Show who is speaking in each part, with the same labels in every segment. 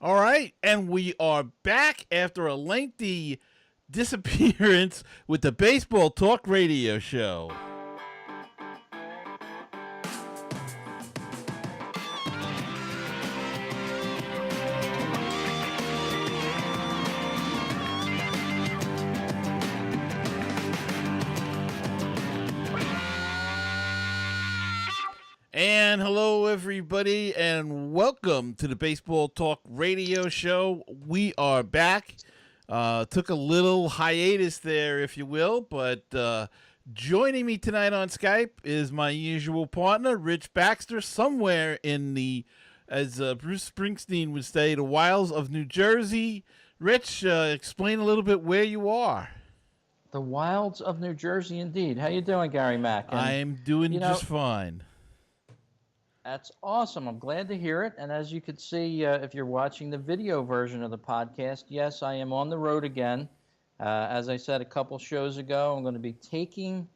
Speaker 1: All right, and we are back after a lengthy disappearance with the Baseball Talk Radio Show. And hello, everybody, and welcome to the Baseball Talk Radio Show. We are back. Took a little hiatus there, if you will, but joining me tonight on Skype is my usual partner, Rich Baxter, somewhere in the, as Bruce Springsteen would say, the wilds of New Jersey. Rich, explain a little bit where you are.
Speaker 2: The wilds of New Jersey, indeed. How you doing, Gary Mack?
Speaker 1: I'm doing just fine.
Speaker 2: That's awesome. I'm glad to hear it. And as you could see, if you're watching the video version of the podcast, yes, I am on the road again. As I said a couple shows ago, I'm going to be taking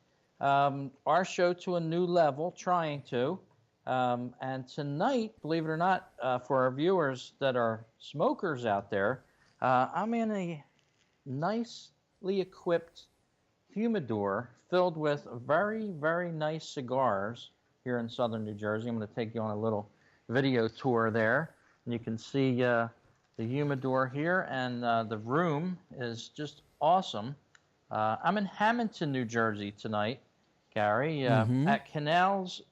Speaker 2: our show to a new level, trying to. And tonight, believe it or not, for our viewers that are smokers out there, I'm in a nicely equipped humidor filled with very, very nice cigars here in southern New Jersey. I'm going to take you on a little video tour there. And you can see the humidor here, and the room is just awesome. I'm in Hamilton, New Jersey tonight, Gary, at Canals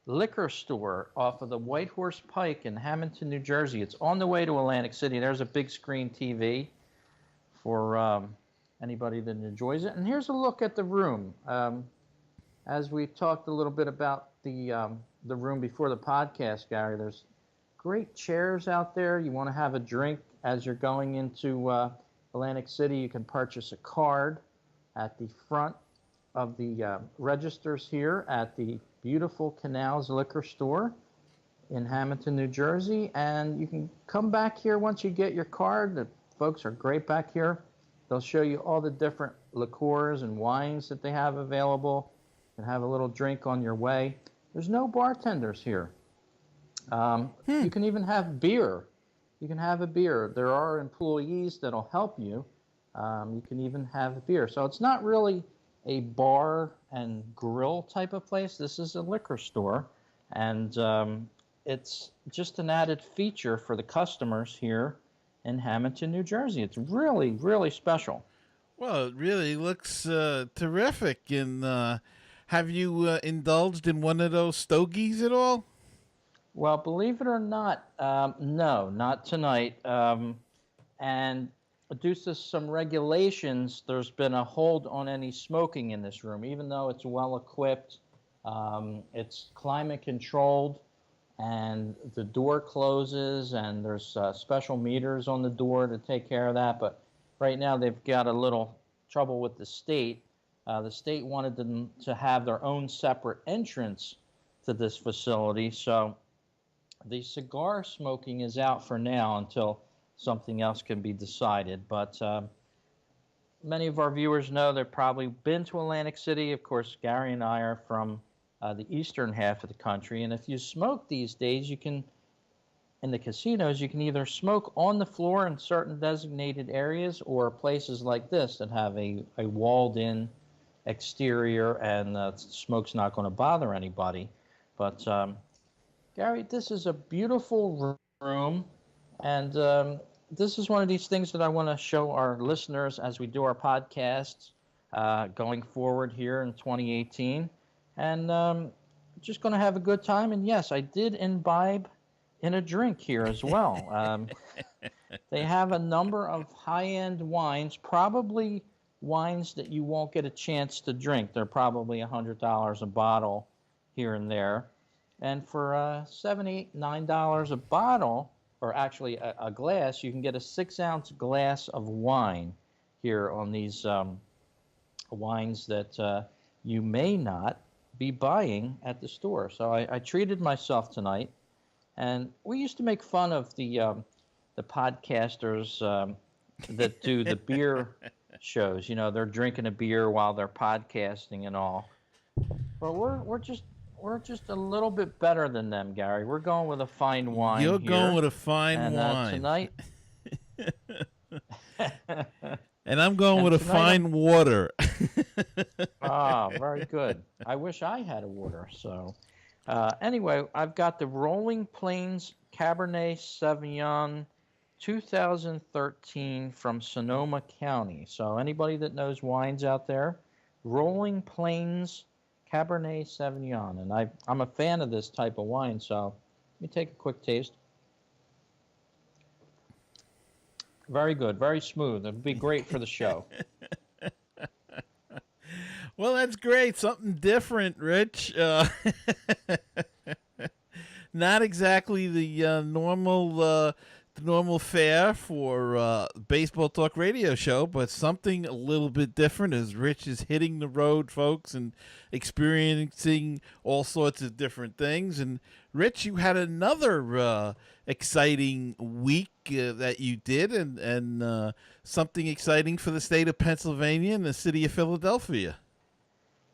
Speaker 2: Liquor Store off of the White Horse Pike in Hamilton, New Jersey. It's on the way to Atlantic City. There's a big screen TV for anybody that enjoys it. And here's a look at the room. As we talked a little bit about the room before the podcast, Gary, there's great chairs out there. You want to have a drink as you're going into Atlantic City, you can purchase a card at the front of the registers here at the beautiful Canals Liquor Store in Hamilton, New Jersey. And you can come back here once you get your card. The folks are great back here. They'll show you all the different liqueurs and wines that they have available. You can have a little drink on your way. There's no bartenders here. You can even have beer. You can have a beer. There are employees that'll help you. You can even have a beer. So it's not really a bar and grill type of place. This is a liquor store. And it's just an added feature for the customers here in Hamilton, New Jersey. It's really, really special.
Speaker 1: Well, it really looks terrific. And have you indulged in one of those stogies at all?
Speaker 2: Well, believe it or not, no, not tonight. And due to some regulations, there's been a hold on any smoking in this room, even though it's well equipped. It's climate controlled, and the door closes, and there's special meters on the door to take care of that. But right now, they've got a little trouble with the state. The state wanted them to have their own separate entrance to this facility, so the cigar smoking is out for now until something else can be decided. But many of our viewers know they've probably been to Atlantic City. Of course, Gary and I are from the eastern half of the country, and if you smoke these days, you can, in the casinos, you can either smoke on the floor in certain designated areas or places like this that have a walled-in exterior, and smoke's not going to bother anybody. But Gary, this is a beautiful room, and this is one of these things that I want to show our listeners as we do our podcasts going forward here in 2018, and just going to have a good time. And yes, I did imbibe in a drink here as well. They have a number of high-end wines, probably wines that you won't get a chance to drink. They're probably $100 a bottle here and there. And for $7, $8, $9 a bottle, or actually a glass, you can get a 6-ounce glass of wine here on these wines that you may not be buying at the store. So I treated myself tonight. And we used to make fun of the podcasters that do the beer shows. You know, they're drinking a beer while they're podcasting and all. Well, we're just we're just a little bit better than them, Gary. We're going with a fine wine
Speaker 1: You're going
Speaker 2: here.
Speaker 1: with a fine
Speaker 2: And
Speaker 1: wine.
Speaker 2: tonight,
Speaker 1: And I'm going
Speaker 2: and
Speaker 1: with a
Speaker 2: tonight
Speaker 1: fine water.
Speaker 2: very good. I wish I had a water. So, anyway, I've got the Rolling Plains Cabernet Sauvignon 2013 from Sonoma County. So, anybody that knows wines out there, Rolling Plains Cabernet Sauvignon. And I'm a fan of this type of wine. So, let me take a quick taste. Very good, very smooth. It'd be great for the show.
Speaker 1: Well, that's great. Something different, Rich. Not exactly the normal fare for baseball talk radio show, but something a little bit different as Rich is hitting the road, folks, and experiencing all sorts of different things. And Rich, you had another exciting week that you did, and something exciting for the state of Pennsylvania and the city of Philadelphia.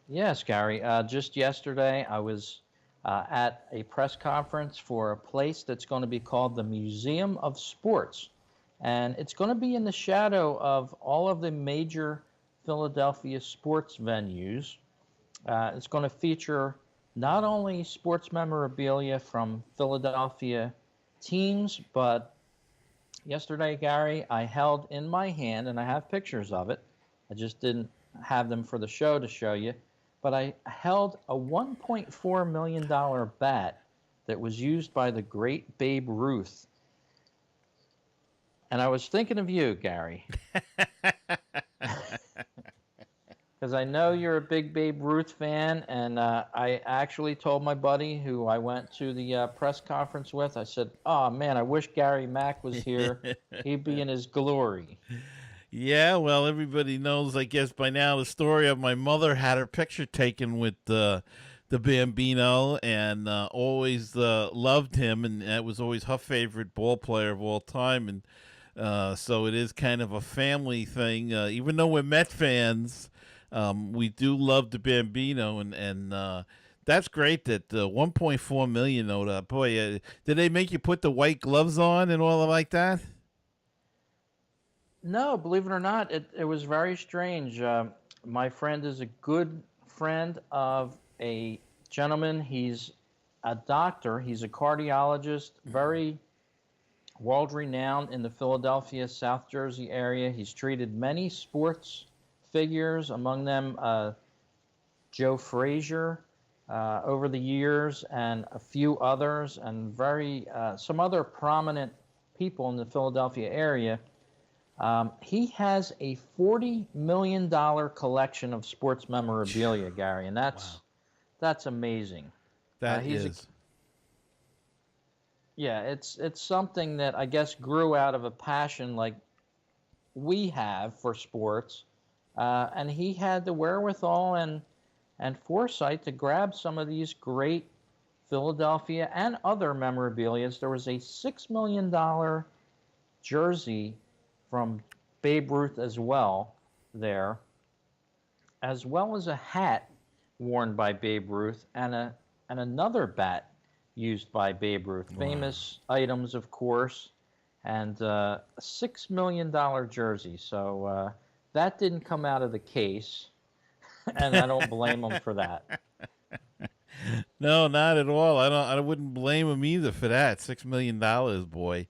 Speaker 2: Yes, Gary. Just yesterday, I was at a press conference for a place that's going to be called the Museum of Sports. And it's going to be in the shadow of all of the major Philadelphia sports venues. It's going to feature not only sports memorabilia from Philadelphia teams, but yesterday, Gary, I held in my hand, and I have pictures of it. I just didn't have them for the show to show you. But I held a $1.4 million bat that was used by the great Babe Ruth. And I was thinking of you, Gary. Because I know you're a big Babe Ruth fan, and I actually told my buddy who I went to the press conference with, I said, oh, man, I wish Gary Mack was here. He'd be in his glory.
Speaker 1: Yeah, well, everybody knows, I guess, by now the story of my mother had her picture taken with the Bambino, and always loved him, and that was always her favorite ball player of all time. And so it is kind of a family thing. Even though we're Met fans, we do love the Bambino, and that's great that 1.4 million. Boy, did they make you put the white gloves on and all like that?
Speaker 2: No, believe it or not, it was very strange. My friend is a good friend of a gentleman. He's a doctor. He's a cardiologist, very world-renowned in the Philadelphia, South Jersey area. He's treated many sports figures, among them Joe Frazier over the years, and a few others, and some other prominent people in the Philadelphia area. He has a $40 million collection of sports memorabilia, Gary, and that's amazing.
Speaker 1: That is.
Speaker 2: Yeah, it's something that I guess grew out of a passion like we have for sports, and he had the wherewithal and foresight to grab some of these great Philadelphia and other memorabilia. There was a $6 million jersey from Babe Ruth as well there, as well as a hat worn by Babe Ruth and another bat used by Babe Ruth. Wow. Famous items, of course, and a $6 million jersey. So that didn't come out of the case, and I don't blame him for that.
Speaker 1: No, not at all. I wouldn't blame him either for that. $6 million, boy.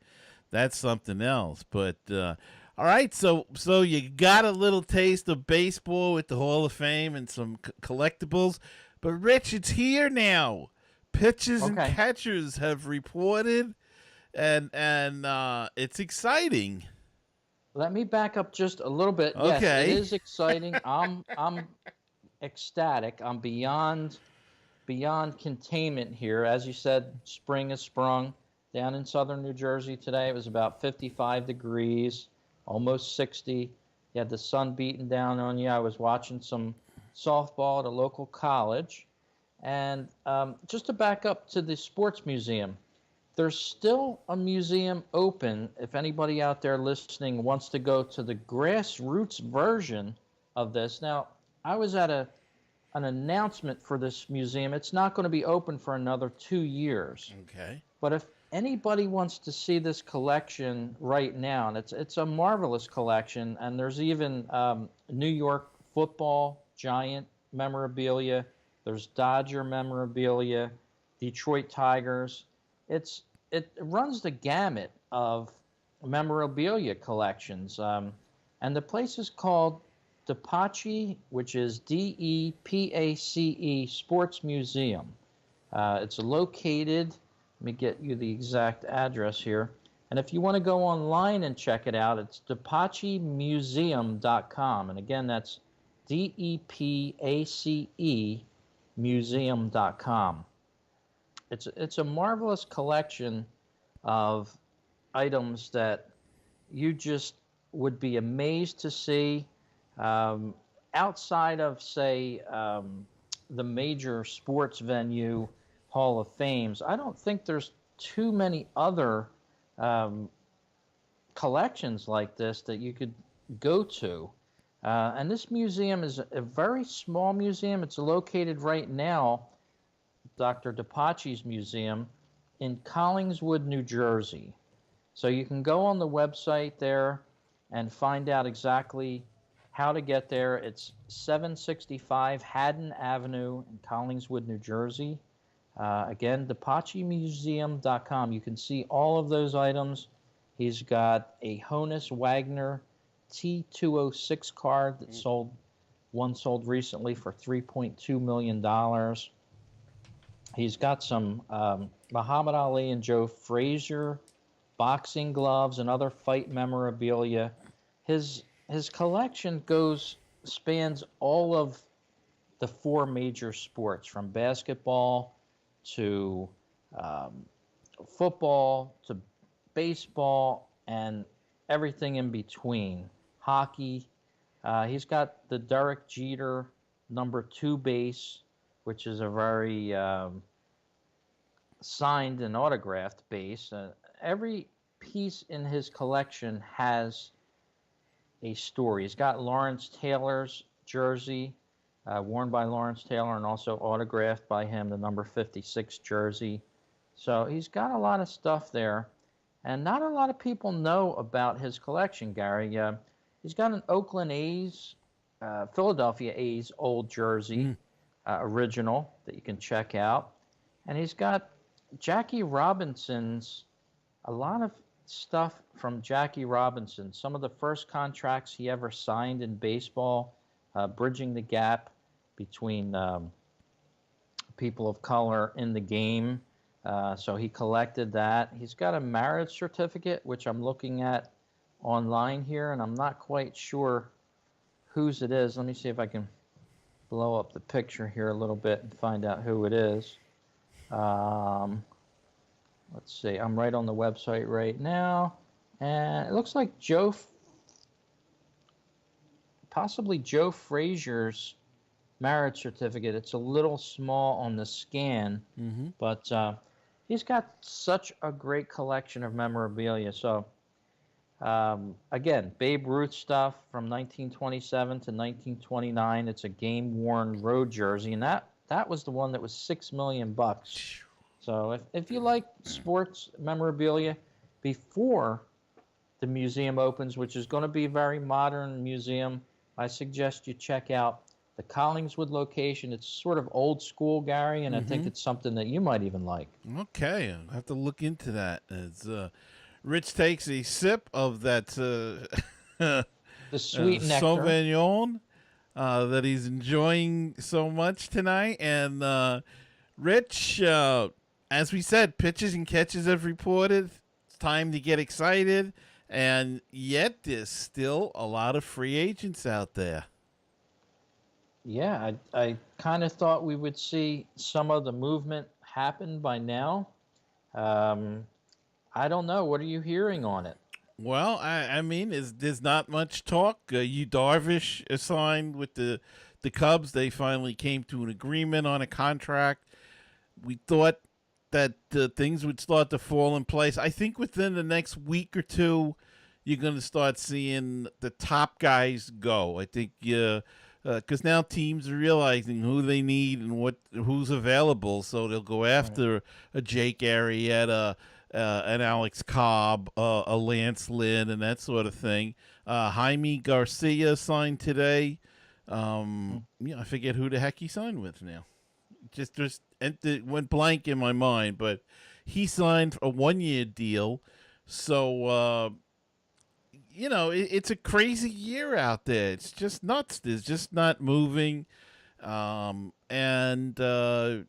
Speaker 1: That's something else. But all right, so you got a little taste of baseball with the Hall of Fame and some collectibles. But Rich, it's here now. Pitchers and catchers have reported, and it's exciting.
Speaker 2: Let me back up just a little bit.
Speaker 1: Okay.
Speaker 2: Yes, it is exciting. I'm ecstatic. I'm beyond containment here. As you said, spring has sprung. Down in southern New Jersey today, it was about 55 degrees, almost 60. You had the sun beating down on you. I was watching some softball at a local college. And just to back up to the sports museum, there's still a museum open if anybody out there listening wants to go to the grassroots version of this. Now, I was at a an announcement for this museum. It's not going to be open for another 2 years.
Speaker 1: Okay.
Speaker 2: But if anybody wants to see this collection right now, and it's a marvelous collection, and there's even New York football Giant memorabilia, there's Dodger memorabilia, Detroit Tigers. It runs the gamut of memorabilia collections, and the place is called DePace, which is DEPACE Sports Museum. It's located, let me get you the exact address here. And if you want to go online and check it out, it's depacemuseum.com. And again, that's DEPACE museum.com. It's a marvelous collection of items that you just would be amazed to see. Outside of, say, the major sports venue Hall of Fames, I don't think there's too many other collections like this that you could go to. And this museum is a very small museum. It's located right now, Dr. DePace's museum, in Collingswood, New Jersey. So you can go on the website there and find out exactly how to get there. It's 765 Haddon Avenue in Collingswood, New Jersey. Again, DePacemuseum.com. You can see all of those items. He's got a Honus Wagner T206 card that sold recently for $3.2 million. He's got some Muhammad Ali and Joe Frazier boxing gloves and other fight memorabilia. His collection spans all of the four major sports, from basketball to football to baseball and everything in between. Hockey. He's got the Derek Jeter #2 base, which is a very signed and autographed base. Every piece in his collection has a story. He's got Lawrence Taylor's jersey, worn by Lawrence Taylor, and also autographed by him, the number 56 jersey. So he's got a lot of stuff there, and not a lot of people know about his collection, Gary. He's got an Oakland A's, Philadelphia A's old jersey, original, that you can check out. And he's got Jackie Robinson's, a lot of stuff from Jackie Robinson, some of the first contracts he ever signed in baseball, bridging the gap between people of color in the game. So he collected that. He's got a marriage certificate, which I'm looking at online here, and I'm not quite sure whose it is. Let me see if I can blow up the picture here a little bit and find out who it is. Let's see. I'm right on the website right now, and it looks like possibly Joe Frazier's marriage certificate. It's a little small on the scan, but he's got such a great collection of memorabilia. So, again, Babe Ruth stuff from 1927 to 1929. It's a game-worn road jersey, and that was the one that was $6 million. So if you like sports memorabilia, before the museum opens, which is going to be a very modern museum, I suggest you check out the Collingswood location. It's sort of old school, Gary, and I think it's something that you might even like.
Speaker 1: Okay, I'll have to look into that. As Rich takes a sip of that
Speaker 2: The sweet nectar.
Speaker 1: Sauvignon that he's enjoying so much tonight. And Rich, as we said, pitches and catches have reported. It's time to get excited. And yet there's still a lot of free agents out there.
Speaker 2: Yeah, I kind of thought we would see some of the movement happen by now. I don't know. What are you hearing on it?
Speaker 1: Well, I mean, there's not much talk. Yu Darvish is signed with the Cubs. They finally came to an agreement on a contract. We thought that things would start to fall in place. I think within the next week or two, you're going to start seeing the top guys go. I think because now teams are realizing who they need and who's available, so they'll go after a Jake Arrieta, an Alex Cobb, a Lance Lynn, and that sort of thing. Jaime Garcia signed today. I forget who the heck he signed with now. Just it went blank in my mind, but he signed a 1-year deal. So it's a crazy year out there. It's just nuts. There's just not moving, and we'll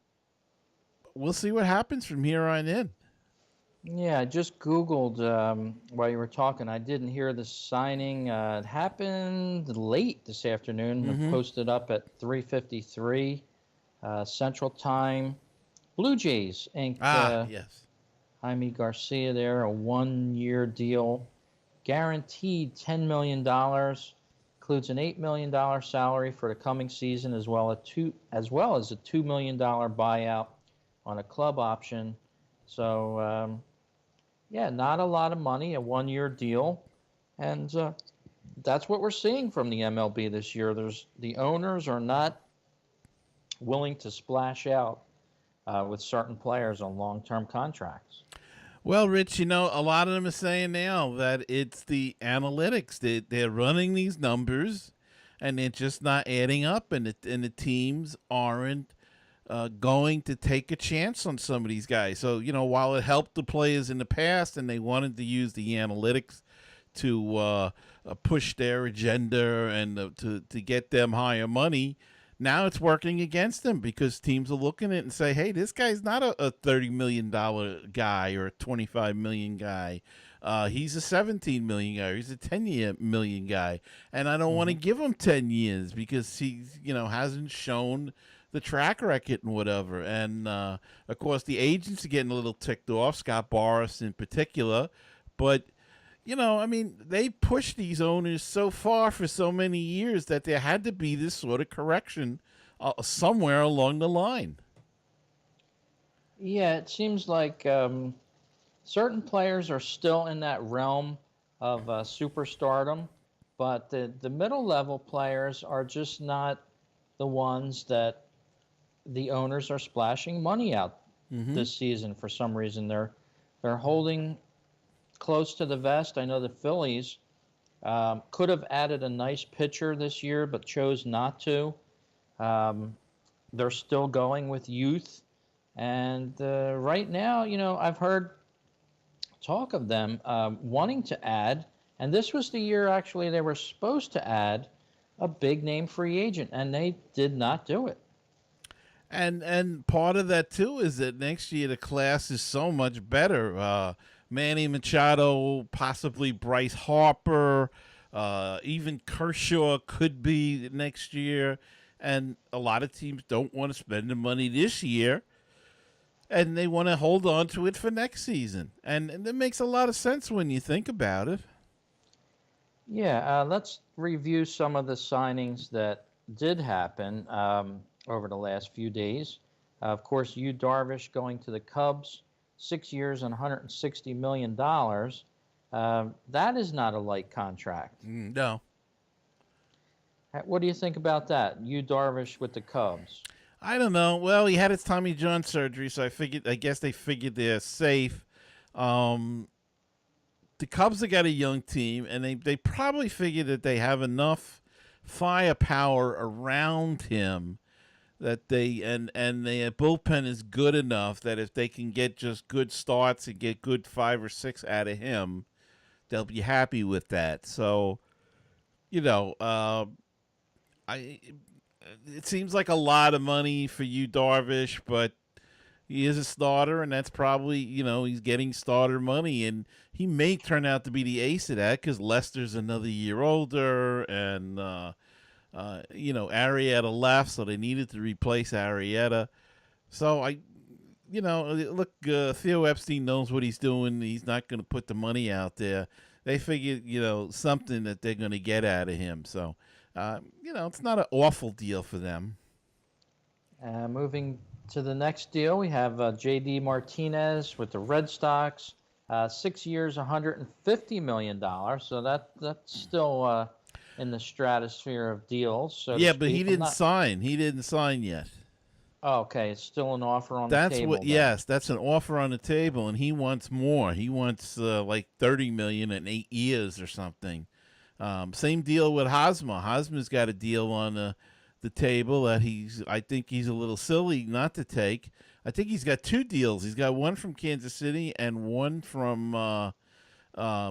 Speaker 1: see what happens from here on in.
Speaker 2: Yeah, I just Googled while you were talking. I didn't hear the signing. It happened late this afternoon. Posted up at 3:53 Central Time. Blue Jays inked
Speaker 1: Yes.
Speaker 2: Jaime Garcia there, a 1-year deal, guaranteed $10 million, includes an $8 million salary for the coming season, as well as a $2 million buyout on a club option. So, not a lot of money, a 1-year deal, and that's what we're seeing from the MLB this year. The owners are not willing to splash out with certain players on long-term contracts.
Speaker 1: Well, Rich, a lot of them are saying now that it's the analytics. They're running these numbers, and they're just not adding up, and the teams aren't going to take a chance on some of these guys. So, while it helped the players in the past and they wanted to use the analytics to push their agenda and to get them higher money, now it's working against them because teams are looking at it and say, hey, this guy's not a $30 million guy or a $25 million guy. He's a $17 million guy. He's a $10 million guy. And I don't want to give him 10 years because he's, hasn't shown the track record and whatever. And, of course, the agents are getting a little ticked off, Scott Boras in particular. But, they pushed these owners so far for so many years that there had to be this sort of correction somewhere along the line.
Speaker 2: Yeah, it seems like certain players are still in that realm of superstardom, but the middle-level players are just not the ones that the owners are splashing money out this season for some reason. They're holding close to the vest. I know the Phillies could have added a nice pitcher this year, but chose not to. They're still going with youth. And right now, I've heard talk of them wanting to add, and this was the year actually they were supposed to add a big-name free agent, and they did not do it.
Speaker 1: And part of that, too, is that next year the class is so much better. Manny Machado, possibly Bryce Harper, even Kershaw could be next year. And a lot of teams don't want to spend the money this year, and they want to hold on to it for next season. And that makes a lot of sense when you think about it.
Speaker 2: Yeah, let's review some of the signings that did happen over the last few days. Of course, Yu Darvish going to the Cubs, 6 years and $160 million. That is not a light contract.
Speaker 1: No.
Speaker 2: What do you think about that? Yu Darvish with the Cubs.
Speaker 1: I don't know. Well, he had his Tommy John surgery, so I guess they figured they're safe. The Cubs have got a young team, and they probably figured that they have enough firepower around him that their bullpen is good enough that if they can get just good starts and get good 5 or 6 out of him, they'll be happy with that. So, it seems like a lot of money for Yu Darvish, but he is a starter, and that's probably, he's getting starter money, and he may turn out to be the ace of that because Lester's another year older, and Arrieta left, so they needed to replace Arrieta. So look, Theo Epstein knows what he's doing. He's not going to put the money out there. They figured, something that they're going to get out of him. So, it's not an awful deal for them.
Speaker 2: Moving to the next deal, we have J.D. Martinez with the Red Sox, 6 years, $150 million. So that's still in the stratosphere of deals, so to
Speaker 1: Yeah, but
Speaker 2: speak.
Speaker 1: he didn't sign. He didn't sign yet.
Speaker 2: Oh, okay, it's still an offer on the
Speaker 1: That's
Speaker 2: table
Speaker 1: what.
Speaker 2: then.
Speaker 1: Yes, that's an offer on the table, and he wants more. He wants like 30 million in 8 years or something. Same deal with Hosmer. Hosmer's got a deal on the table that I think he's a little silly not to take. I think he's got two deals. He's got one from Kansas City and one from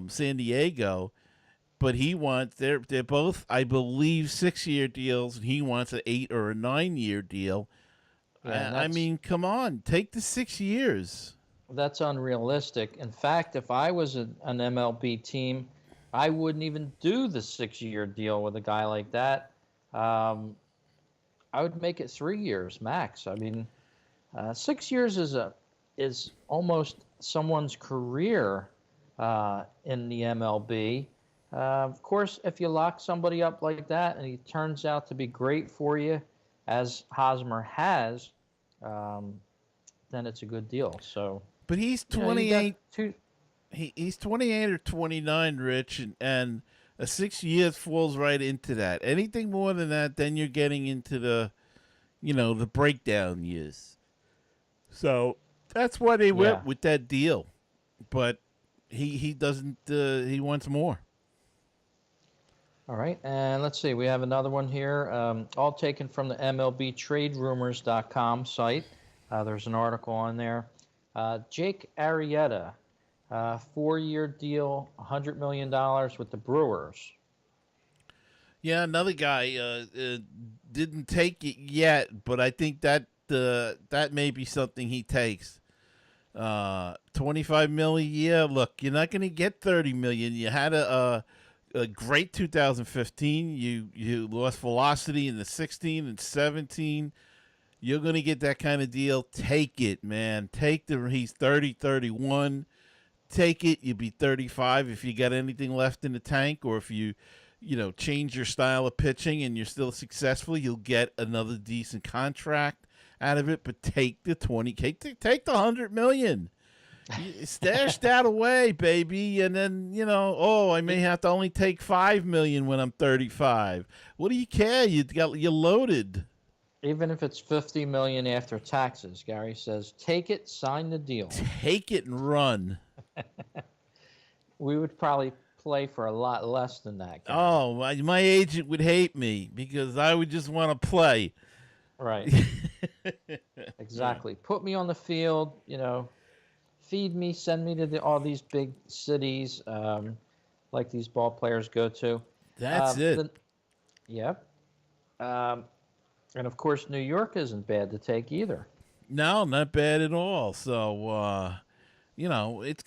Speaker 1: San Diego. But he wants they're both, I believe, 6 year deals, and he wants an 8 or a 9 year deal.
Speaker 2: Yeah, and
Speaker 1: I mean, come on, take the 6 years.
Speaker 2: that's unrealistic. In fact, if I was an MLB team, I wouldn't even do the 6 year deal with a guy like that. Um, I would make it 3 years max. I mean, 6 years is almost someone's career in the MLB. Of course, if you lock somebody up like that and he turns out to be great for you, as Hosmer has, um, then it's a good deal. So,
Speaker 1: But he's
Speaker 2: you know, you
Speaker 1: 28.
Speaker 2: got two.
Speaker 1: He's 28 or 29, Rich, and a 6 years falls right into that. Anything more than that, then you're getting into the breakdown years. So that's why they
Speaker 2: Yeah.
Speaker 1: went with that deal. But he doesn't. He wants more.
Speaker 2: All right, and let's see. We have another one here, all taken from the MLBTradeRumors.com site. There's an article on there. Jake Arrieta, 4 year deal, $100 million with the Brewers.
Speaker 1: Yeah, another guy didn't take it yet, but I think that may be something he takes. 25 million a year. Look, you're not going to get 30 million. You had a great 2015. You lost velocity in the 16 and 17. You're going to get that kind of deal. Take it, man. He's 30, 31. Take it. You'll be 35 if you got anything left in the tank, or if you change your style of pitching and you're still successful, you'll get another decent contract out of it. But take the 20K, take the 100 million. Stash that away, baby, and then I may have to only take 5 million when I'm 35. What do you care? You're loaded.
Speaker 2: Even if it's 50 million after taxes, Gary says, take it, sign the deal.
Speaker 1: Take it and run.
Speaker 2: We would probably play for a lot less than that, Gary.
Speaker 1: Oh, my agent would hate me because I would just want to play.
Speaker 2: Right. Exactly. Put me on the field, feed me, send me to all these big cities like these ball players go to.
Speaker 1: That's it.
Speaker 2: Yep. And of course, New York isn't bad to take either.
Speaker 1: No, not bad at all. So, it's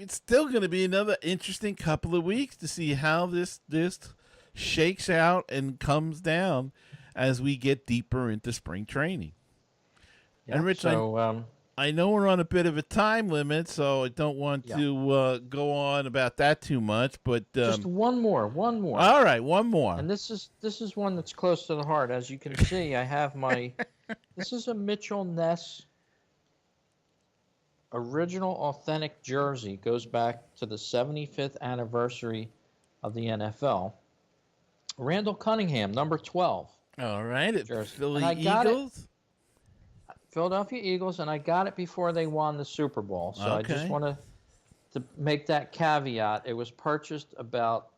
Speaker 1: still gonna be another interesting couple of weeks to see how this shakes out and comes down as we get deeper into spring training.
Speaker 2: Yep.
Speaker 1: And Rich, I know we're on a bit of a time limit, so I don't want to go on about that too much. But
Speaker 2: just one more.
Speaker 1: All right, one more.
Speaker 2: And this is one that's close to the heart. As you can see, I have my. This is a Mitchell Ness original authentic jersey. Goes back to the 75th anniversary of the NFL. Randall Cunningham, number 12.
Speaker 1: All right, Philly Eagles.
Speaker 2: Philadelphia Eagles, and I got it before they won the Super Bowl. So I just want to make that caveat. It was purchased about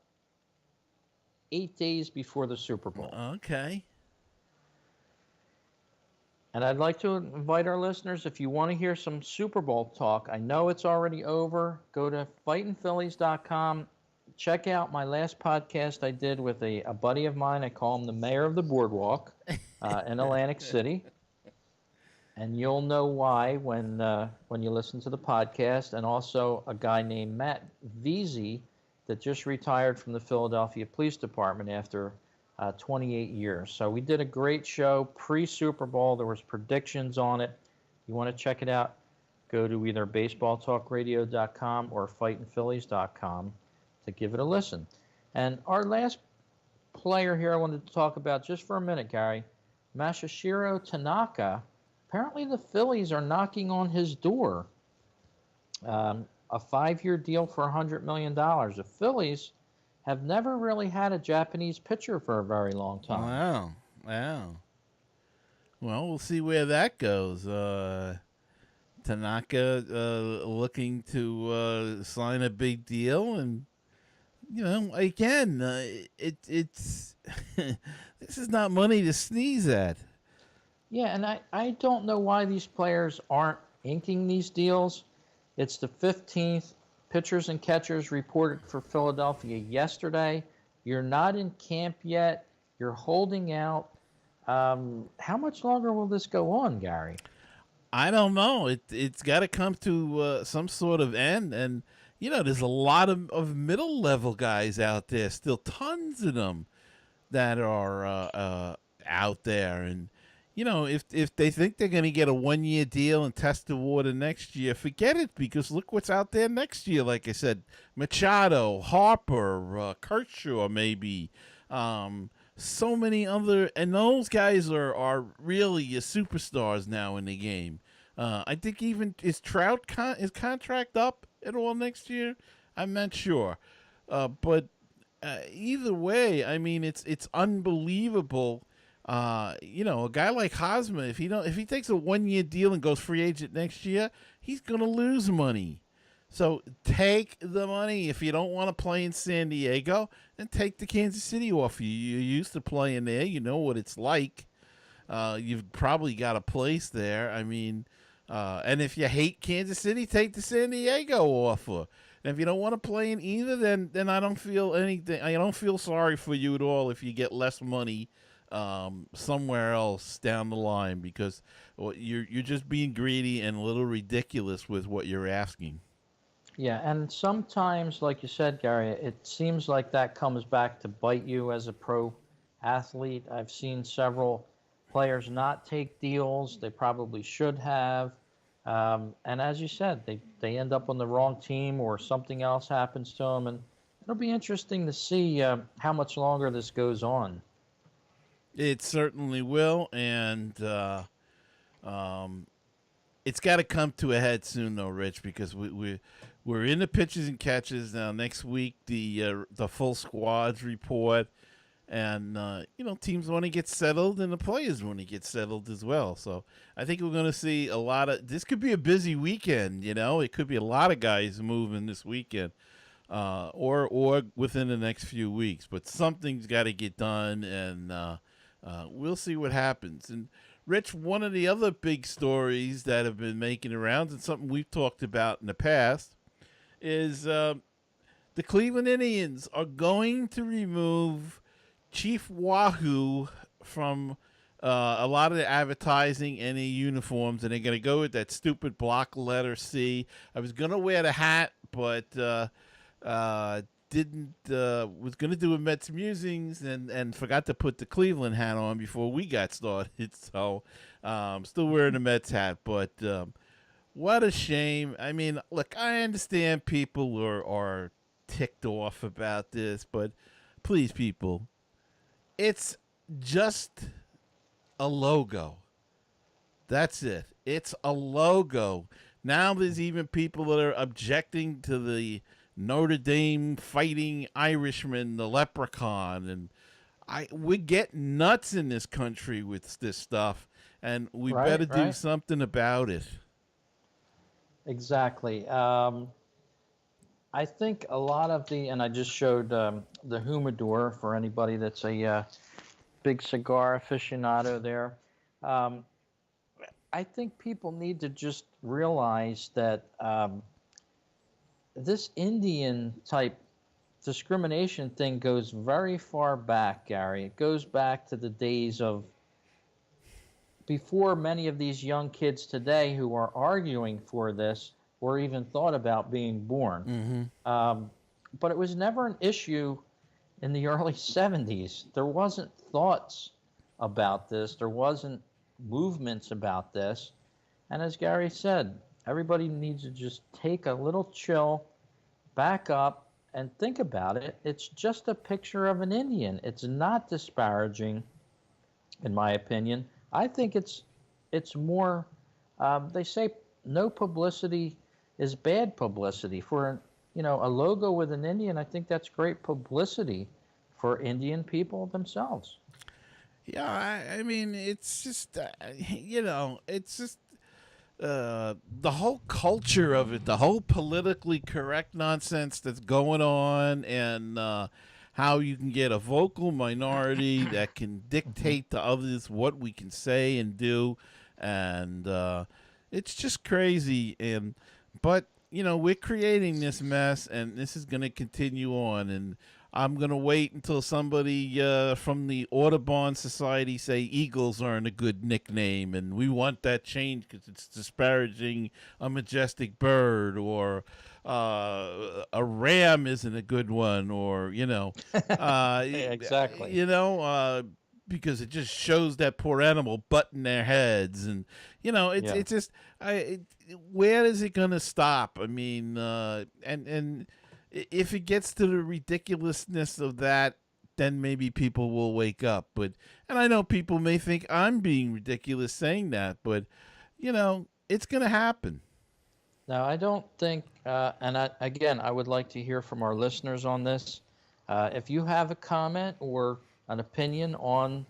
Speaker 2: 8 days before the Super Bowl.
Speaker 1: Okay.
Speaker 2: And I'd like to invite our listeners, if you want to hear some Super Bowl talk, I know it's already over. Go to fightinphillies.com. Check out my last podcast I did with a buddy of mine. I call him the mayor of the boardwalk in Atlantic City. And you'll know why when you listen to the podcast. And also a guy named Matt Veazey that just retired from the Philadelphia Police Department after 28 years. So we did a great show pre-Super Bowl. There was predictions on it. You want to check it out, go to either baseballtalkradio.com or fightinphillies.com to give it a listen. And our last player here I wanted to talk about just for a minute, Gary, Masahiro Tanaka. Apparently the Phillies are knocking on his door. A 5-year deal for $100 million. The Phillies have never really had a Japanese pitcher for a very long time.
Speaker 1: Wow. Wow. Well, we'll see where that goes. Tanaka looking to sign a big deal, and again, it's this is not money to sneeze at.
Speaker 2: Yeah, and I don't know why these players aren't inking these deals. It's the 15th. Pitchers and catchers reported for Philadelphia yesterday. You're not in camp yet. You're holding out. How much longer will this go on, Gary?
Speaker 1: I don't know. It's got to come to some sort of end, and there's a lot of middle level guys out there, still tons of them that are out there, and if they think they're going to get a 1-year deal and test the water next year, forget it, because look what's out there next year. Like I said, Machado, Harper, Kershaw, maybe. So many other, and those guys are really superstars now in the game. I think even is Trout his contract up at all next year? I'm not sure, but either way, I mean it's unbelievable. A guy like Hosmer, if he takes a 1-year deal and goes free agent next year, he's gonna lose money. So take the money. If you don't want to play in San Diego, then take the Kansas City offer. You're used to playing there. You know what it's like. You've probably got a place there. I mean, and if you hate Kansas City, take the San Diego offer. And if you don't want to play in either, then I don't feel anything. I don't feel sorry for you at all if you get less money somewhere else down the line, because you're just being greedy and a little ridiculous with what you're asking.
Speaker 2: Yeah, and sometimes, like you said, Gary, it seems like that comes back to bite you as a pro athlete. I've seen several players not take deals they probably should have. And as you said, they end up on the wrong team or something else happens to them. And it'll be interesting to see how much longer this goes on.
Speaker 1: It certainly will, and it's got to come to a head soon, though, Rich, because we're in the pitches and catches now. Next week, the full squads report, and teams want to get settled, and the players want to get settled as well. So I think we're going to see a lot of. This could be a busy weekend. It could be a lot of guys moving this weekend, or within the next few weeks. But something's got to get done, and we'll see what happens. And Rich, one of the other big stories that have been making rounds, and something we've talked about in the past, is the Cleveland Indians are going to remove Chief Wahoo from a lot of the advertising and the uniforms, and they're going to go with that stupid block letter C. I was going to wear the hat, but didn't was going to do a Mets Musings and forgot to put the Cleveland hat on before we got started. So still wearing the Mets hat, but what a shame. I mean, look, I understand people are ticked off about this, but please, people, it's just a logo. That's it. It's a logo. Now there's even people that are objecting to the Notre Dame Fighting Irishman, the Leprechaun, and we get nuts in this country with this stuff, and we better do something about it.
Speaker 2: Exactly. I think a lot of and I just showed the Humidor for anybody that's a big cigar aficionado there. I think people need to just realize that this Indian type discrimination thing goes very far back, Gary. It goes back to the days of before many of these young kids today who are arguing for this or even thought about being born.
Speaker 1: Mm-hmm.
Speaker 2: But it was never an issue in the early 70s. There wasn't thoughts about this. There wasn't movements about this. And as Gary said, everybody needs to just take a little chill, back up, and think about it. It's just a picture of an Indian. It's not disparaging, in my opinion. I think it's more, they say no publicity is bad publicity. For a logo with an Indian, I think that's great publicity for Indian people themselves.
Speaker 1: Yeah, I mean, it's just, it's just the whole culture of it, the whole politically correct nonsense that's going on, and how you can get a vocal minority that can
Speaker 2: Hmm.
Speaker 1: dictate to others what we can say and do, and it's just crazy. And but we're creating this mess, and this is going to continue on, and I'm gonna wait until somebody from the Audubon Society say eagles aren't a good nickname, and we want that changed because it's disparaging a majestic bird, or a ram isn't a good one, or
Speaker 2: Exactly.
Speaker 1: because it just shows that poor animal butting their heads, and
Speaker 2: Yeah.
Speaker 1: it's just where is it gonna stop? I mean, and if it gets to the ridiculousness of that, then maybe people will wake up. And I know people may think I'm being ridiculous saying that, but it's gonna happen.
Speaker 2: Now, I don't think, again, I would like to hear from our listeners on this. If you have a comment or an opinion on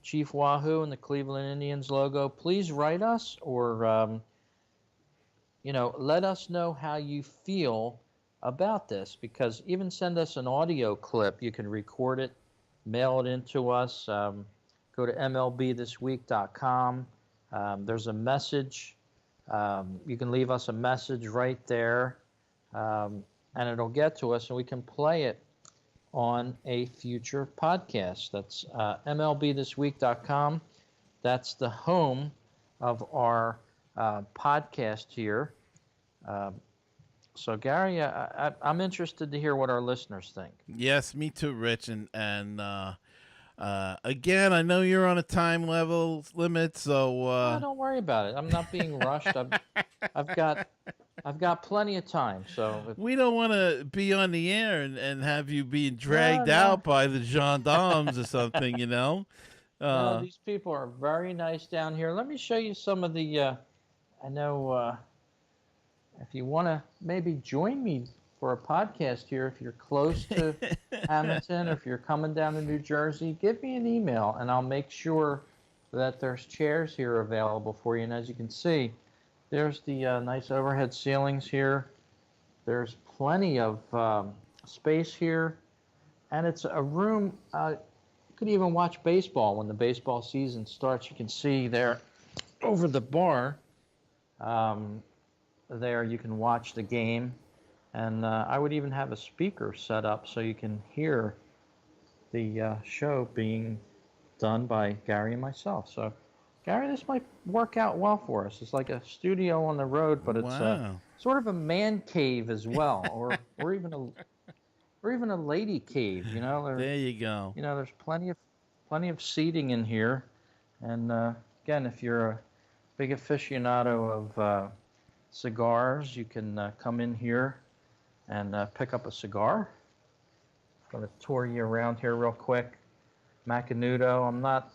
Speaker 2: Chief Wahoo and the Cleveland Indians logo, please write us, or let us know how you feel about this, because even send us an audio clip. You can record it, mail it in to us. Go to mlbthisweek.com. There's a message. You can leave us a message right there, and it'll get to us, and we can play it on a future podcast. That's mlbthisweek.com. That's the home of our podcast here. So, Gary, I'm interested to hear what our listeners think.
Speaker 1: Yes, me too, Rich. And again, I know you're on a time level limit, so
Speaker 2: No, don't worry about it. I'm not being rushed. I've got I've got plenty of time. So,
Speaker 1: we don't want to be on the air and have you being
Speaker 2: no,
Speaker 1: dragged
Speaker 2: no,
Speaker 1: out by the gendarmes or something,
Speaker 2: no.
Speaker 1: Uh,
Speaker 2: These people are very nice down here. Let me show you some of the. I know if you want to maybe join me for a podcast here, if you're close to Hamilton, or if you're coming down to New Jersey, give me an email and I'll make sure that there's chairs here available for you. And as you can see, there's the nice overhead ceilings here. There's plenty of space here, and it's a room. You could even watch baseball when the baseball season starts. You can see there over the bar. Um, There you can watch the game, and I would even have a speaker set up so you can hear the show being done by Gary and myself. So, Gary, this might work out well for us. It's like a studio on the road, but it's
Speaker 1: wow.
Speaker 2: sort of a man cave as well, or even a lady cave.
Speaker 1: There you go.
Speaker 2: There's plenty of seating in here, and again, if you're a big aficionado of cigars, you can come in here and pick up a cigar. I'm going to tour you around here real quick. Macanudo. I'm not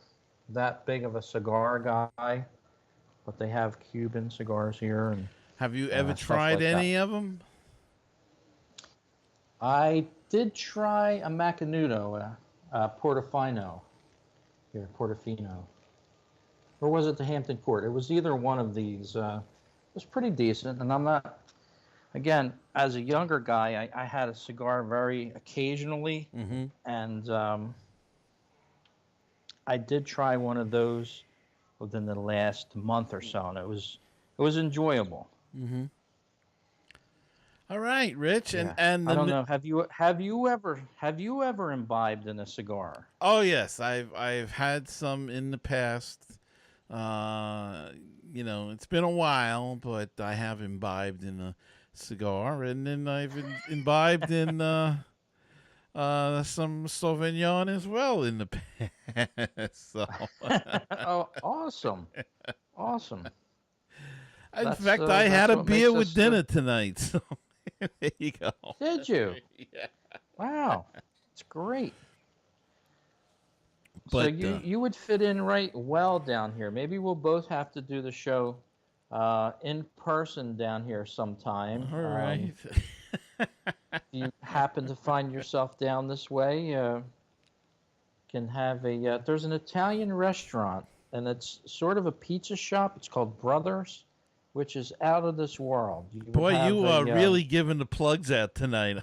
Speaker 2: that big of a cigar guy, but they have Cuban cigars here and
Speaker 1: Have you ever
Speaker 2: stuff
Speaker 1: tried
Speaker 2: like that.
Speaker 1: any of them?
Speaker 2: I did try a Macanudo, Portofino here, Portofino. Or was it the Hampton Court? It was either one of these. It was pretty decent, and I'm not. Again, as a younger guy, I had a cigar very occasionally,
Speaker 1: Mm-hmm.
Speaker 2: and I did try one of those within the last month or so, and it was enjoyable.
Speaker 1: Mm-hmm. All right, Rich, and
Speaker 2: Yeah.
Speaker 1: and
Speaker 2: I
Speaker 1: the
Speaker 2: don't know. Have you ever imbibed in a cigar?
Speaker 1: oh yes, I've had some in the past. Uh, it's been a while, but I have imbibed in a cigar, and then I've imbibed in some Sauvignon as well in the past. So,
Speaker 2: Oh, awesome, awesome.
Speaker 1: in
Speaker 2: That's
Speaker 1: fact,
Speaker 2: uh,
Speaker 1: I had
Speaker 2: that's
Speaker 1: a
Speaker 2: what
Speaker 1: beer
Speaker 2: makes
Speaker 1: with
Speaker 2: us.
Speaker 1: dinner tonight. So there you go.
Speaker 2: Did you?
Speaker 1: Yeah.
Speaker 2: Wow, it's great. So
Speaker 1: But
Speaker 2: you would fit in right well down here. Maybe we'll both have to do the show in person down here sometime.
Speaker 1: all right.
Speaker 2: happen to find yourself down this way, can have there's an Italian restaurant, and it's sort of a pizza shop. It's called Brothers, which is out of this world. You would
Speaker 1: Boy,
Speaker 2: have
Speaker 1: you are really giving the plugs out tonight.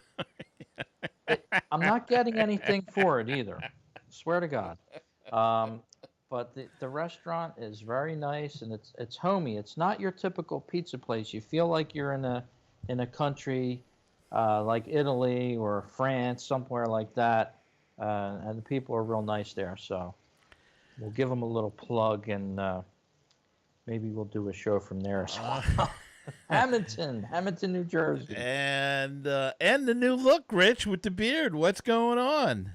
Speaker 2: I'm not getting anything for it either. Swear to God. Um, but the restaurant is very nice, and it's homey. It's not your typical pizza place. You feel like you're in a country like Italy or France, somewhere like that. And the people are real nice there. So we'll give them a little plug, and maybe we'll do a show from there as well. Hamilton, New Jersey.
Speaker 1: And the new look, Rich, with the beard. What's going on?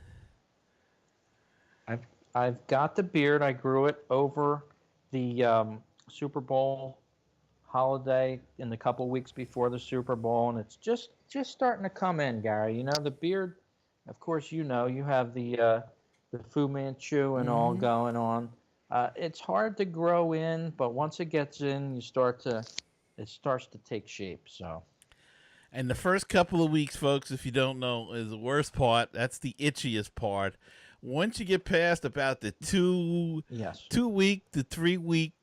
Speaker 2: I've got the beard. I grew it over the Super Bowl holiday in the couple weeks before the Super Bowl, and it's just starting to come in, Gary. You know, the beard. Of course, you know you have the Fu Manchu and all going on. It's hard to grow in, but once it gets in, it starts to take shape. So.
Speaker 1: And the first couple of weeks, folks, if you don't know, is the worst part. That's the itchiest part. Once you get past about the 2 week to 3 week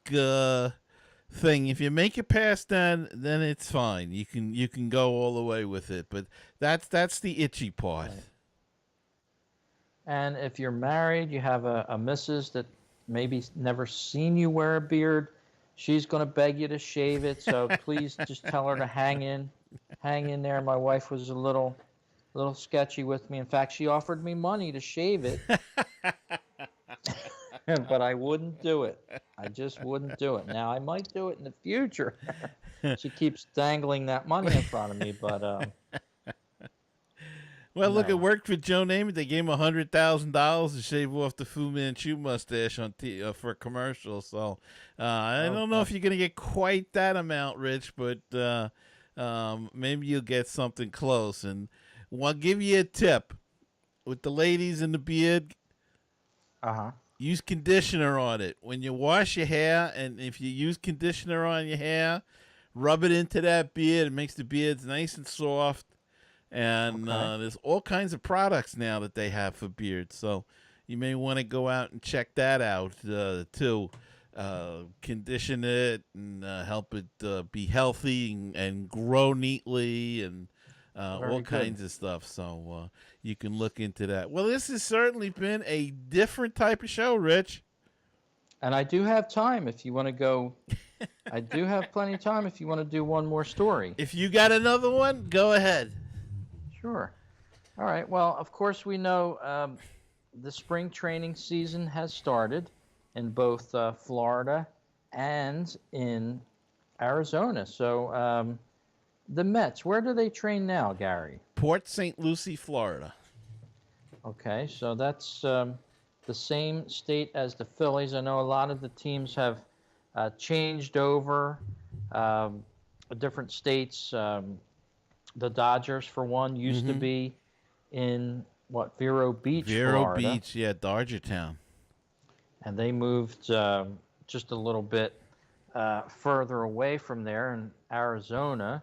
Speaker 1: thing, if you make it past that, then it's fine. You can go all the way with it. But that's the itchy part.
Speaker 2: Right. And if you're married, you have a missus that maybe never seen you wear a beard, she's going to beg you to shave it. So please just tell her to hang in there. My wife was a little sketchy with me. In fact, she offered me money to shave it, but I wouldn't do it. I just wouldn't do it. Now, I might do it in the future. She keeps dangling that money in front of me, but
Speaker 1: well, look, it worked for Joe Namath. They gave him $100,000 to shave off the Fu Manchu mustache for a commercial. So I don't know if you're going to get quite that amount, Rich, but maybe you'll get something close. And I'll give you a tip with the ladies and the beard. Use conditioner on it when you wash your hair, and if you use conditioner on your hair, rub it into that beard. It makes the beards nice and soft. And there's all kinds of products now that they have for beards, so you may want to go out and check that out too. Condition it and help it be healthy and grow neatly and all kinds of stuff. So you can look into that. Well, this has certainly been a different type of show, Rich.
Speaker 2: And I do have time if you want to go. I do have plenty of time if you want to do one more story.
Speaker 1: If you got another one, go ahead.
Speaker 2: Sure. All right. Well, of course, we know the spring training season has started in both Florida and in Arizona. So the Mets, where do they train now, Gary?
Speaker 1: Port St. Lucie, Florida.
Speaker 2: Okay. So that's the same state as the Phillies. I know a lot of the teams have changed over different states. The Dodgers, for one, used to be in, Vero Beach, Florida.
Speaker 1: Vero Beach, yeah, Dodgertown.
Speaker 2: And they moved just a little bit further away from there in Arizona.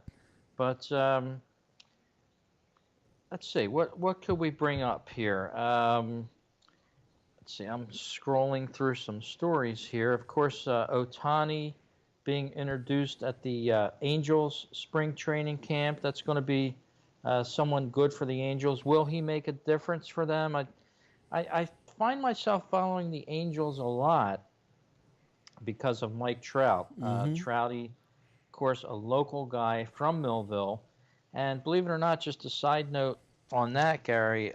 Speaker 2: But let's see, what could we bring up here? Let's see, I'm scrolling through some stories here. Of course, Ohtani being introduced at the Angels spring training camp. That's going to be someone good for the Angels. Will he make a difference for them? I find myself following the Angels a lot because of Mike Trout. Trouty, of course, a local guy from Millville. And believe it or not, just a side note on that, Gary,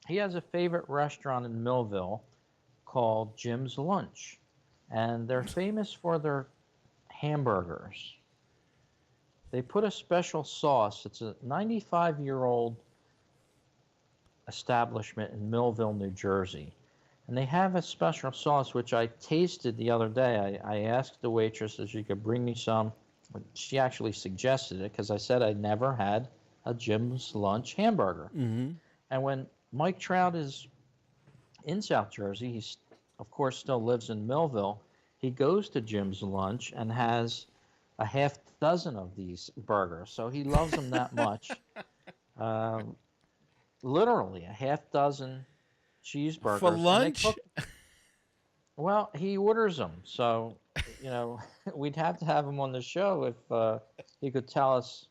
Speaker 2: he has a favorite restaurant in Millville called Jim's Lunch. And they're famous for their hamburgers. They put a special sauce. It's a 95-year-old establishment in Millville, New Jersey. And they have a special sauce, which I tasted the other day. I asked the waitress if she could bring me some. She actually suggested it because I said I'd never had a Jim's Lunch hamburger. And when Mike Trout is in South Jersey, he, of course, still lives in Millville. He goes to Jim's Lunch and has a half dozen of these burgers. So he loves them that much. literally a half dozen
Speaker 1: For
Speaker 2: cheeseburgers, and they
Speaker 1: lunch?
Speaker 2: cook. Well, he orders them, so we'd have to have him on the show if he could tell us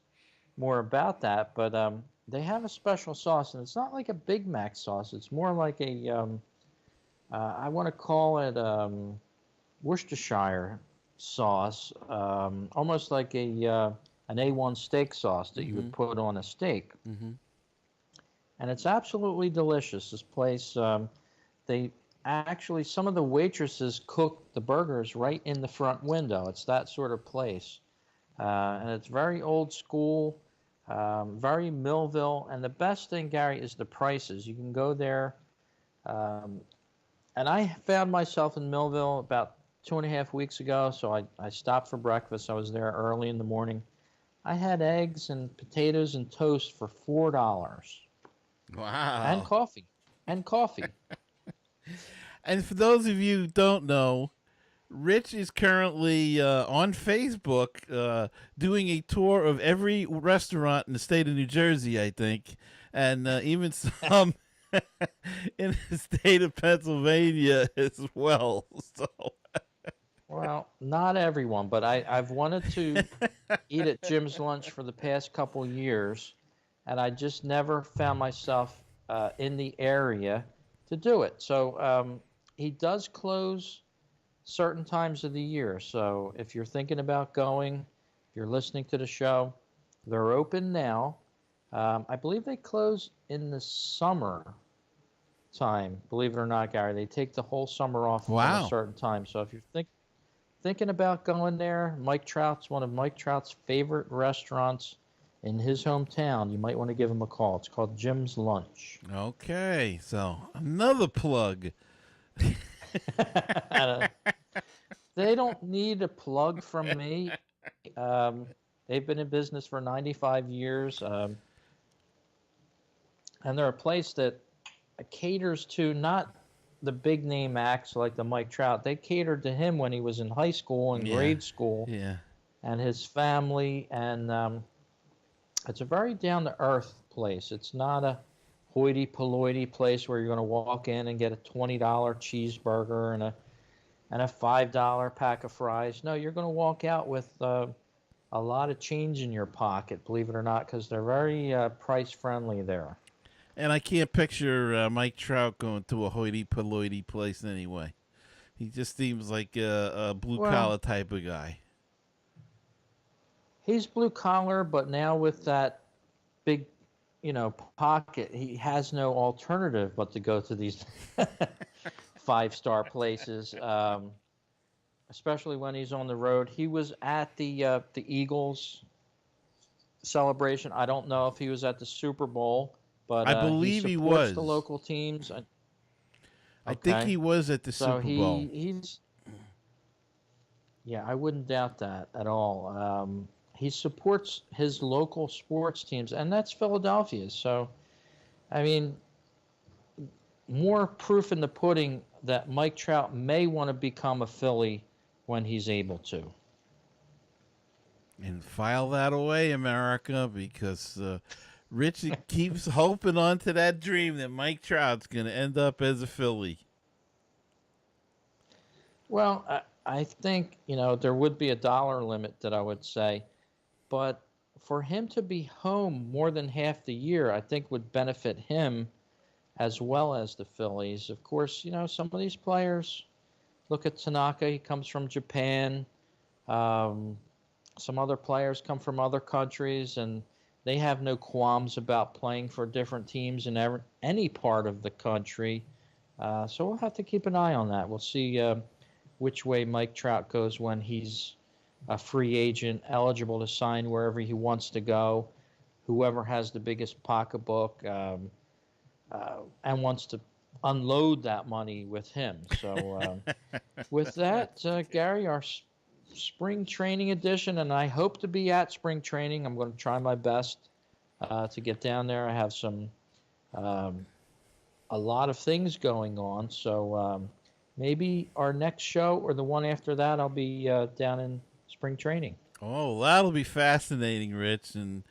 Speaker 2: more about that. But they have a special sauce, and it's not like a Big Mac sauce. It's more like a I want to call it Worcestershire sauce, almost like an A1 steak sauce that you
Speaker 1: Mm-hmm.
Speaker 2: would put on a steak,
Speaker 1: Mm-hmm.
Speaker 2: and it's absolutely delicious. This place, they actually some of the waitresses cook the burgers right in the front window. It's that sort of place, and it's very old school, very Millville. And the best thing, Gary, is the prices. You can go there. Um, and I found myself in Millville about 2.5 weeks ago, so I stopped for breakfast. I was there early in the morning. I had eggs and potatoes and toast for $4 and
Speaker 1: Wow.
Speaker 2: coffee. And coffee.
Speaker 1: And for those of you who don't know, Rich is currently on Facebook doing a tour of every restaurant in the state of New Jersey, I think, and even some in the state of Pennsylvania as well. So,
Speaker 2: Well, not everyone, but I've wanted to eat at Jim's Lunch for the past couple years, and I just never found myself in the area to do it. So he does close certain times of the year. So if you're thinking about going, if you're listening to the show, they're open now. I believe they close in the summer time. Believe it or not, Gary, they take the whole summer off from a
Speaker 1: wow.
Speaker 2: certain time. So if you're thinking about going there, Mike Trout's one of Mike Trout's favorite restaurants in his hometown. You might want to give him a call. It's called Jim's Lunch.
Speaker 1: Okay, so another plug.
Speaker 2: Uh, they don't need a plug from me. Um, they've been in business for 95 years, and they're a place that caters to not the big name acts like the Mike Trout. They catered to him when he was in high school and
Speaker 1: Yeah,
Speaker 2: grade school,
Speaker 1: yeah.
Speaker 2: and his family. And it's a very down to earth place. It's not a hoity toity place where you're going to walk in and get a $20 cheeseburger and a $5 pack of fries. No, you're going to walk out with a lot of change in your pocket, believe it or not, because they're very price friendly there.
Speaker 1: And I can't picture Mike Trout going to a hoity-toity place anyway. He just seems like a
Speaker 2: Well,
Speaker 1: blue-collar type of guy.
Speaker 2: he's blue collar, but now with that big, pocket, he has no alternative but to go to these 5-star places. Especially when he's on the road. He was at the Eagles celebration. I don't know if he was at the Super Bowl, but
Speaker 1: I
Speaker 2: he
Speaker 1: believe he
Speaker 2: supports the
Speaker 1: was.
Speaker 2: local teams.
Speaker 1: I think
Speaker 2: Okay,
Speaker 1: he was at the
Speaker 2: so
Speaker 1: Super Bowl.
Speaker 2: he's yeah, I wouldn't doubt that at all. He supports his local sports teams, and that's Philadelphia. So, I mean, more proof in the pudding that Mike Trout may want to become a Philly when he's able to.
Speaker 1: And file that away, America, because Rich keeps hoping on to that dream that Mike Trout's going to end up as a Philly.
Speaker 2: Well, I think, there would be a dollar limit that I would say, but for him to be home more than half the year, I think would benefit him as well as the Phillies. Of course, some of these players, look at Tanaka, he comes from Japan. Um, some other players come from other countries, and they have no qualms about playing for different teams in any part of the country. So we'll have to keep an eye on that. We'll see which way Mike Trout goes when he's a free agent, eligible to sign wherever he wants to go. Whoever has the biggest pocketbook and wants to unload that money with him. So with that, Gary, our spring training edition, and I hope to be at spring training. I'm going to try my best to get down there. I have a lot of things going on, so maybe our next show or the one after that, I'll be down in spring training.
Speaker 1: Oh, that'll be fascinating, Rich. And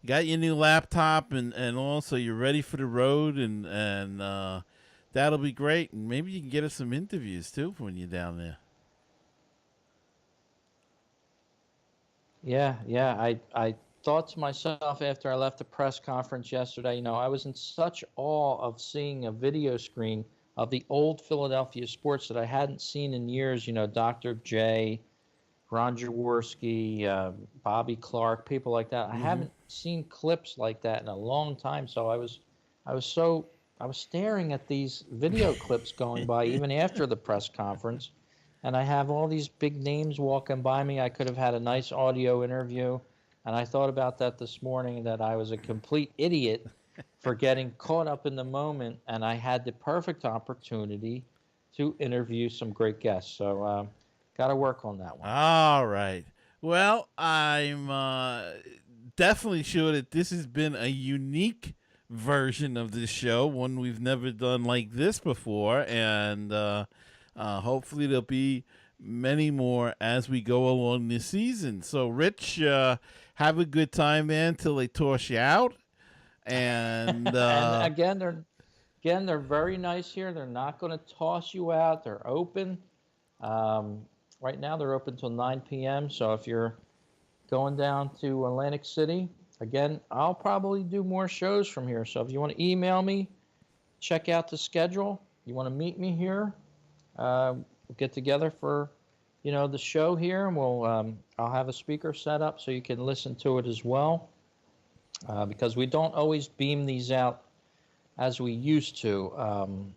Speaker 1: got your new laptop, and also you're ready for the road, and that'll be great. And maybe you can get us some interviews too when you're down there.
Speaker 2: Yeah, yeah. I thought to myself after I left the press conference yesterday, I was in such awe of seeing a video screen of the old Philadelphia sports that I hadn't seen in years. Dr. J, Ron Jaworski, Bobby Clark, people like that. I
Speaker 1: Mm-hmm.
Speaker 2: haven't seen clips like that in a long time. So I was staring at these video clips going by even after the press conference, and I have all these big names walking by me. I could have had a nice audio interview, and I thought about that this morning, that I was a complete idiot for getting caught up in the moment, and I had the perfect opportunity to interview some great guests. So, got to work on that one.
Speaker 1: All right. Well, I'm definitely sure that this has been a unique version of this show, one we've never done like this before, and hopefully there'll be many more as we go along this season. So, Rich, have a good time, man, till they toss you out. And
Speaker 2: And again, they're very nice here. They're not going to toss you out. They're open. Right now, they're open till 9 p.m. So if you're going down to Atlantic City, again, I'll probably do more shows from here. So if you want to email me, check out the schedule. You want to meet me here, we'll get together for, the show here, and I'll have a speaker set up so you can listen to it as well. Because we don't always beam these out as we used to.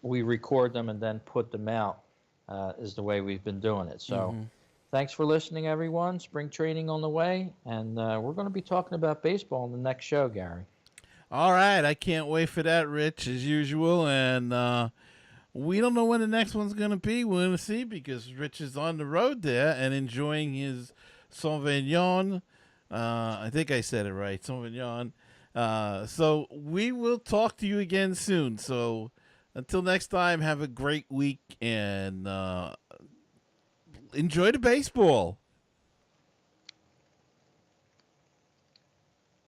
Speaker 2: We record them and then put them out, is the way we've been doing it. So thanks for listening, everyone. Spring training on the way, and we're going to be talking about baseball in the next show, Gary.
Speaker 1: all right, I can't wait for that, Rich, as usual. And we don't know when the next one's going to be. We're going to see, because Rich is on the road there and enjoying his Sauvignon. I think I said it right, Sauvignon. So we will talk to you again soon. So until next time, have a great week, and enjoy the baseball.